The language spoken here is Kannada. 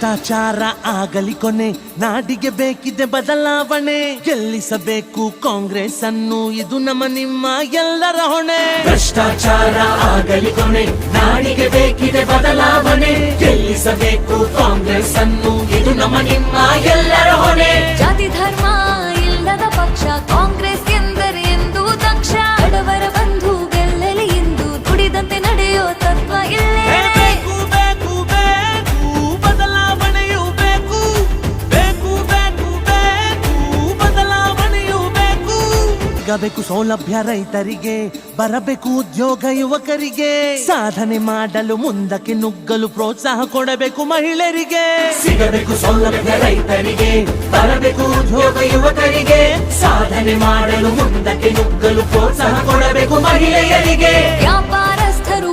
ಭ್ರಷ್ಟಾಚಾರ ಆಗಲಿ ಕೊನೆ, ನಾಡಿಗೆ ಬೇಕಿದೆ ಬದಲಾವಣೆ, ಗೆಲ್ಲಿಸಬೇಕು ಕಾಂಗ್ರೆಸ್ ಅನ್ನು, ಇದು ನಮ್ಮ ನಿಮ್ಮ ಎಲ್ಲರ ಹೊಣೆ. ಭ್ರಷ್ಟಾಚಾರ ಆಗಲಿ ಕೊನೆ, ನಾಡಿಗೆ ಬೇಕಿದೆ ಬದಲಾವಣೆ, ಗೆಲ್ಲಿಸಬೇಕು ಕಾಂಗ್ರೆಸ್ ಅನ್ನು, ಇದು ನಮ್ಮ ನಿಮ್ಮ ಎಲ್ಲರ ಹೊಣೆ. ಜಾತಿ ಧರ್ಮ ಇಲ್ಲದ ಪಕ್ಷ ಕಾಂಗ್ರೆಸ್ ಎಂದರೆ ಎಂದು ದಕ್ಷ, ಬಡವರ ಬಂಧು ಗೆಲ್ಲಲಿ ಎಂದು ದುಡಿದಂತೆ ನಡೆಯೋ ತತ್ವ ಇಲ್ಲೇ. ಬೇಕು ಸೌಲಭ್ಯ ರೈತರಿಗೆ, ಬರಬೇಕು ಉದ್ಯೋಗ ಯುವಕರಿಗೆ, ಸಾಧನೆ ಮಾಡಲು ಮುಂದಕ್ಕೆ ನುಗ್ಗಲು ಪ್ರೋತ್ಸಾಹ ಕೊಡಬೇಕು ಮಹಿಳೆಯರಿಗೆ. ಸಿಗಬೇಕು ಸೌಲಭ್ಯ ರೈತರಿಗೆ, ಬರಬೇಕು ಉದ್ಯೋಗ ಯುವಕರಿಗೆ, ಸಾಧನೆ ಮಾಡಲು ಮುಂದಕ್ಕೆ ನುಗ್ಗಲು ಪ್ರೋತ್ಸಾಹ ಕೊಡಬೇಕು ಮಹಿಳೆಯರಿಗೆ. ವ್ಯಾಪಾರ